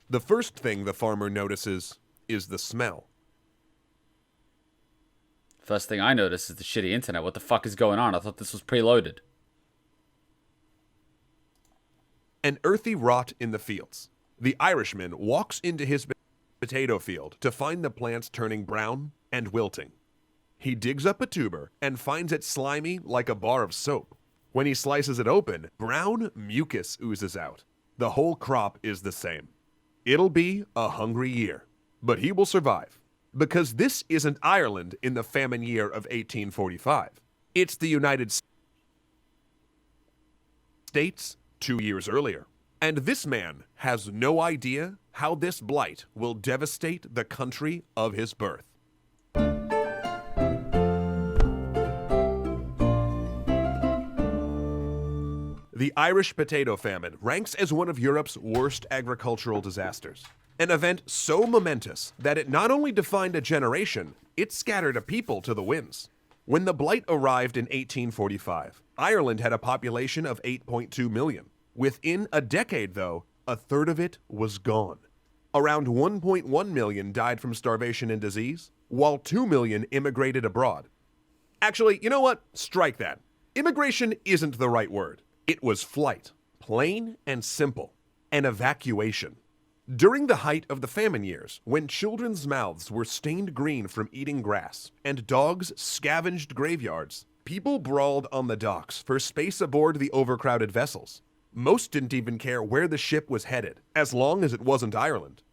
The first thing the farmer notices is the smell. First thing I notice is the shitty internet. What the fuck is going on? I thought this was preloaded. An earthy rot in the fields. The Irishman walks into his potato field to find the plants turning brown and wilting. He digs up a tuber and finds it slimy like a bar of soap. When he slices it open, brown mucus oozes out. The whole crop is the same. It'll be a hungry year, but he will survive. Because this isn't Ireland in the famine year of 1845. It's the United States 2 years earlier. And this man has no idea how this blight will devastate the country of his birth. The Irish potato famine ranks as one of Europe's worst agricultural disasters. An event so momentous that it not only defined a generation, it scattered a people to the winds. When the Blight arrived in 1845, Ireland had a population of 8.2 million. Within a decade, though, a third of it was gone. Around 1.1 million died from starvation and disease, while 2 million immigrated abroad. Actually, you know what? Strike that. Immigration isn't the right word. It was flight, plain and simple, an evacuation. During the height of the famine years, when children's mouths were stained green from eating grass and dogs scavenged graveyards, people brawled on the docks for space aboard the overcrowded vessels. Most didn't even care where the ship was headed, as long as it wasn't Ireland.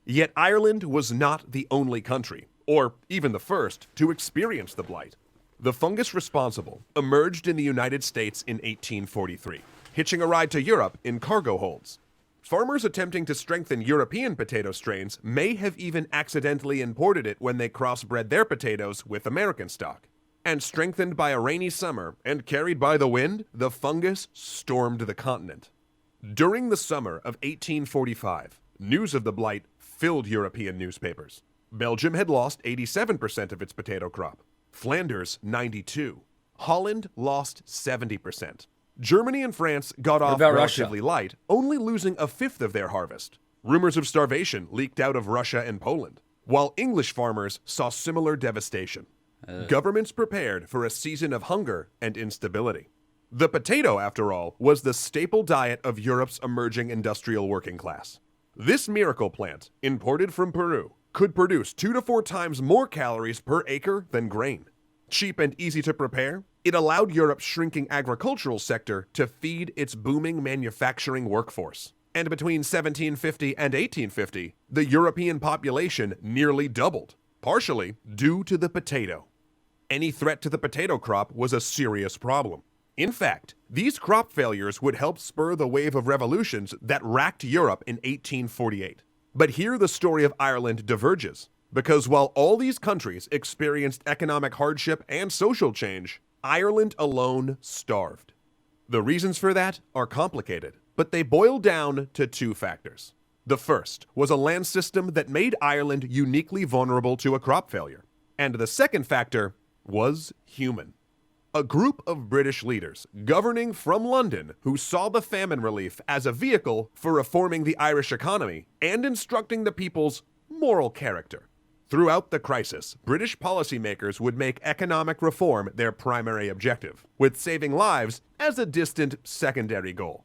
Yet Ireland was not the only country, or even the first, to experience the Blight. The fungus responsible emerged in the United States in 1843, hitching a ride to Europe in cargo holds. Farmers attempting to strengthen European potato strains may have even accidentally imported it when they crossbred their potatoes with American stock. And strengthened by a rainy summer and carried by the wind, the fungus stormed the continent. During the summer of 1845, news of the Blight filled European newspapers. Belgium had lost 87% of its potato crop. Flanders, 92%. Holland lost 70%. Germany and France got off relatively light, only losing a fifth of their harvest. Rumors of starvation leaked out of Russia and Poland, while English farmers saw similar devastation. Governments prepared for a season of hunger and instability. The potato, after all, was the staple diet of Europe's emerging industrial working class. This miracle plant, imported from Peru, could produce 2 to 4 times more calories per acre than grain. Cheap and easy to prepare, it allowed Europe's shrinking agricultural sector to feed its booming manufacturing workforce. And between 1750 and 1850, the European population nearly doubled, partially due to the potato. Any threat to the potato crop was a serious problem. In fact, these crop failures would help spur the wave of revolutions that racked Europe in 1848. But here the story of Ireland diverges, because while all these countries experienced economic hardship and social change, Ireland alone starved. The reasons for that are complicated, but they boil down to 2 factors. The first was a land system that made Ireland uniquely vulnerable to a crop failure. And the second factor was human. A group of British leaders governing from London who saw the famine relief as a vehicle for reforming the Irish economy and instructing the people's moral character. Throughout the crisis, British policymakers would make economic reform their primary objective, with saving lives as a distant secondary goal.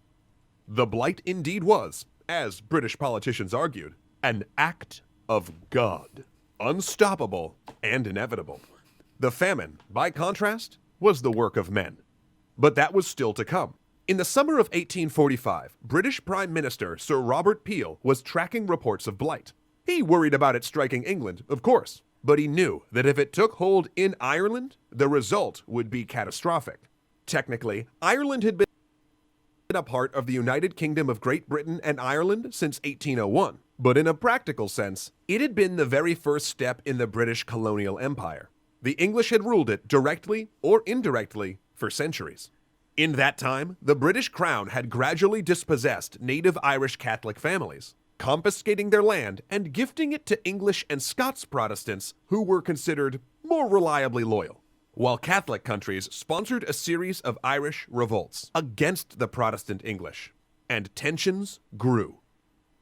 The Blight indeed was, as British politicians argued, an act of God, unstoppable and inevitable. The famine, by contrast, was the work of men. But that was still to come. In the summer of 1845, British Prime Minister Sir Robert Peel was tracking reports of blight. He worried about it striking England, of course, but he knew that if it took hold in Ireland, the result would be catastrophic. Technically, Ireland had been a part of the United Kingdom of Great Britain and Ireland since 1801, but in a practical sense, it had been the very first step in the British colonial empire. The English had ruled it directly or indirectly for centuries. In that time, the British Crown had gradually dispossessed native Irish Catholic families, confiscating their land and gifting it to English and Scots Protestants who were considered more reliably loyal, while Catholic countries sponsored a series of Irish revolts against the Protestant English, and tensions grew.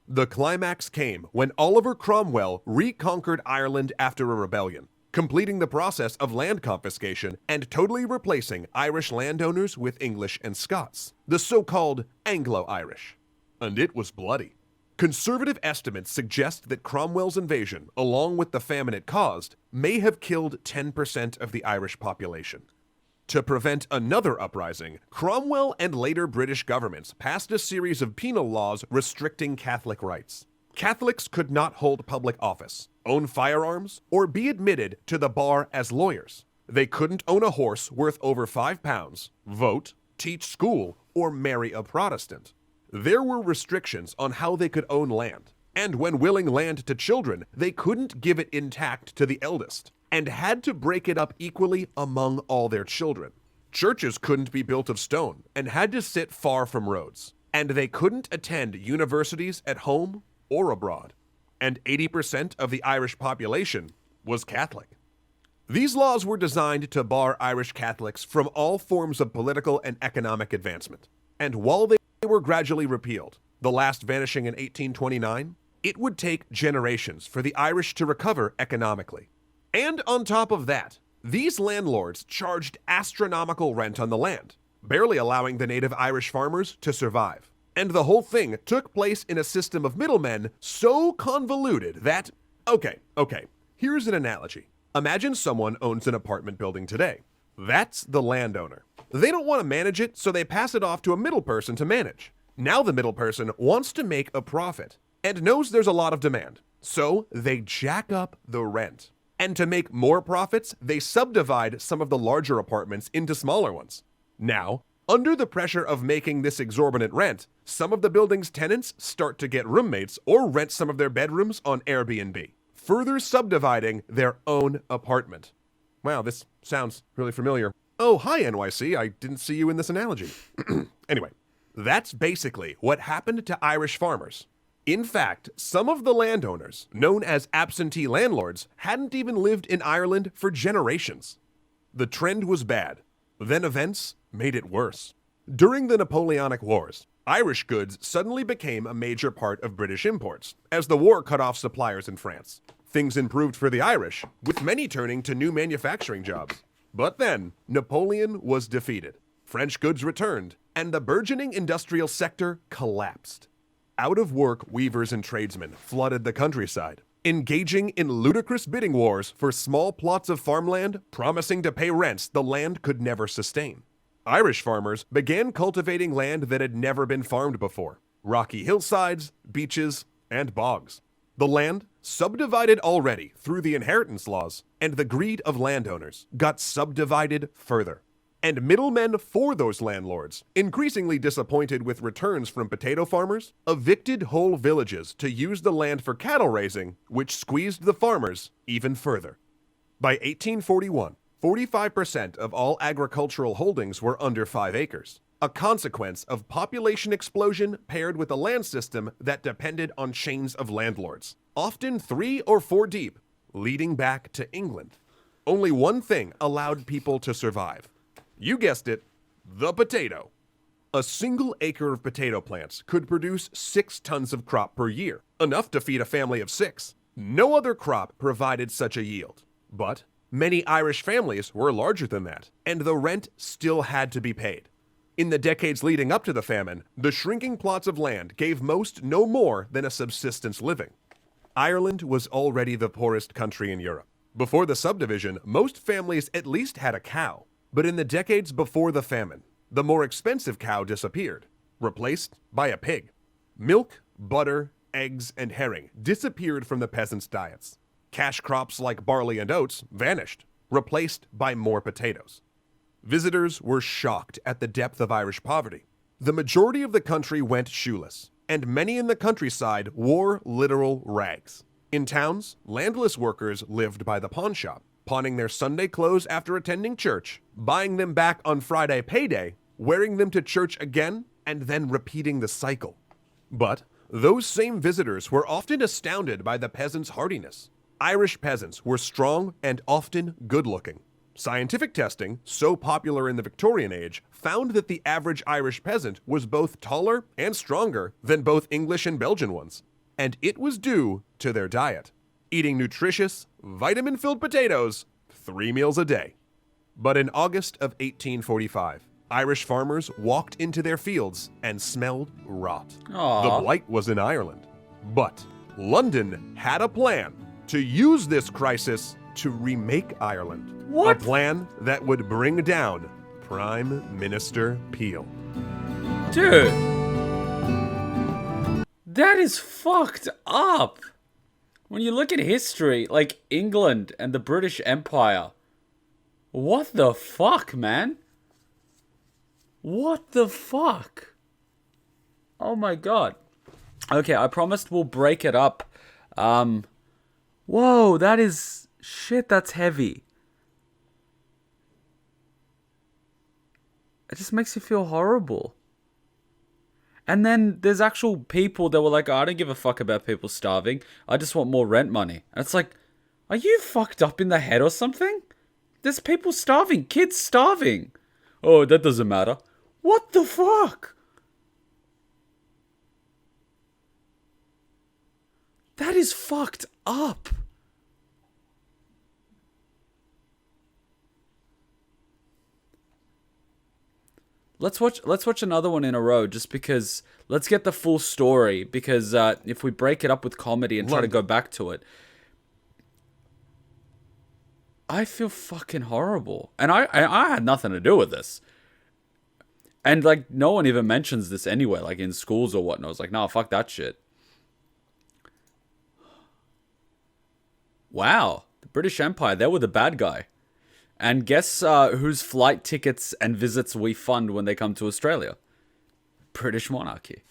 The climax came when Oliver Cromwell reconquered Ireland after a rebellion, completing the process of land confiscation and totally replacing Irish landowners with English and Scots, the so-called Anglo-Irish. And it was bloody. Conservative estimates suggest that Cromwell's invasion, along with the famine it caused, may have killed 10% of the Irish population. To prevent another uprising, Cromwell and later British governments passed a series of penal laws restricting Catholic rights. Catholics could not hold public office, own firearms, or be admitted to the bar as lawyers. They couldn't own a horse worth over £5, vote, teach school, or marry a Protestant. There were restrictions on how they could own land, and when willing land to children, they couldn't give it intact to the eldest, and had to break it up equally among all their children. Churches couldn't be built of stone, and had to sit far from roads, and they couldn't attend universities at home or abroad, and 80% of the Irish population was Catholic. These laws were designed to bar Irish Catholics from all forms of political and economic advancement, and while they were gradually repealed, the last vanishing in 1829, it would take generations for the Irish to recover economically. And on top of that, these landlords charged astronomical rent on the land, barely allowing the native Irish farmers to survive. And the whole thing took place in a system of middlemen so convoluted that, okay, here's an analogy. Imagine someone owns an apartment building today. That's the landowner. They don't want to manage it, so they pass it off to a middle person to manage. Now the middle person wants to make a profit and knows there's a lot of demand, so they jack up the rent. And to make more profits, they subdivide some of the larger apartments into smaller ones. Now, under the pressure of making this exorbitant rent, some of the building's tenants start to get roommates or rent some of their bedrooms on Airbnb, further subdividing their own apartment. Wow, this sounds really familiar. Oh, hi NYC, I didn't see you in this analogy. Anyway, that's basically what happened to Irish farmers. In fact, some of the landowners, known as absentee landlords, hadn't even lived in Ireland for generations. The trend was bad. Then events made it worse. During the Napoleonic Wars, Irish goods suddenly became a major part of British imports, as the war cut off suppliers in France. Things improved for the Irish, with many turning to new manufacturing jobs. But then, Napoleon was defeated, French goods returned, and the burgeoning industrial sector collapsed. Out-of-work weavers and tradesmen flooded the countryside, engaging in ludicrous bidding wars for small plots of farmland, promising to pay rents the land could never sustain. Irish farmers began cultivating land that had never been farmed before: rocky hillsides, beaches, and bogs. The land, subdivided already through the inheritance laws and the greed of landowners, got subdivided further. And middlemen for those landlords, increasingly disappointed with returns from potato farmers, evicted whole villages to use the land for cattle raising, which squeezed the farmers even further. By 1841, 45% of all agricultural holdings were under 5 acres, a consequence of population explosion paired with a land system that depended on chains of landlords, often 3 or 4 deep, leading back to England. Only one thing allowed people to survive. You guessed it, the potato. A single acre of potato plants could produce 6 tons of crop per year, enough to feed a family of 6. No other crop provided such a yield. But many Irish families were larger than that, and the rent still had to be paid. In the decades leading up to the famine, the shrinking plots of land gave most no more than a subsistence living. Ireland was already the poorest country in Europe. Before the subdivision, most families at least had a cow. But in the decades before the famine, the more expensive cow disappeared, replaced by a pig. Milk, butter, eggs, and herring disappeared from the peasants' diets. Cash crops like barley and oats vanished, replaced by more potatoes. Visitors were shocked at the depth of Irish poverty. The majority of the country went shoeless, and many in the countryside wore literal rags. In towns, landless workers lived by the pawn shop, pawning their Sunday clothes after attending church, buying them back on Friday payday, wearing them to church again, and then repeating the cycle. But those same visitors were often astounded by the peasants' hardiness. Irish peasants were strong and often good-looking. Scientific testing, so popular in the Victorian age, found that the average Irish peasant was both taller and stronger than both English and Belgian ones. and it was due to their diet, eating nutritious, vitamin-filled potatoes 3 meals a day. But in August of 1845, Irish farmers walked into their fields and smelled rot. Aw. The Blight was in Ireland, but London had a plan to use this crisis to remake Ireland. What? A plan that would bring down Prime Minister Peel. Dude. That is fucked up. When you look at history, like England and the British Empire, what the fuck, man? What the fuck? Oh my god. Okay, I promised we'll break it up. Whoa, that is... Shit, that's heavy. It just makes you feel horrible. And then there's actual people that were like, oh, I don't give a fuck about people starving. I just want more rent money. And it's like, are you fucked up in the head or something? There's people starving. Kids starving. Oh, that doesn't matter. What the fuck? That is fucked up. Let's watch another one in a row just because let's get the full story because if we break it up with comedy and try to go back to it, I feel fucking horrible. And I had nothing to do with this. And like no one even mentions this anywhere, like in schools or whatnot. I was like, no, fuck that shit. Wow, the British Empire, they were the bad guy. And guess whose flight tickets and visits we fund when they come to Australia? British monarchy.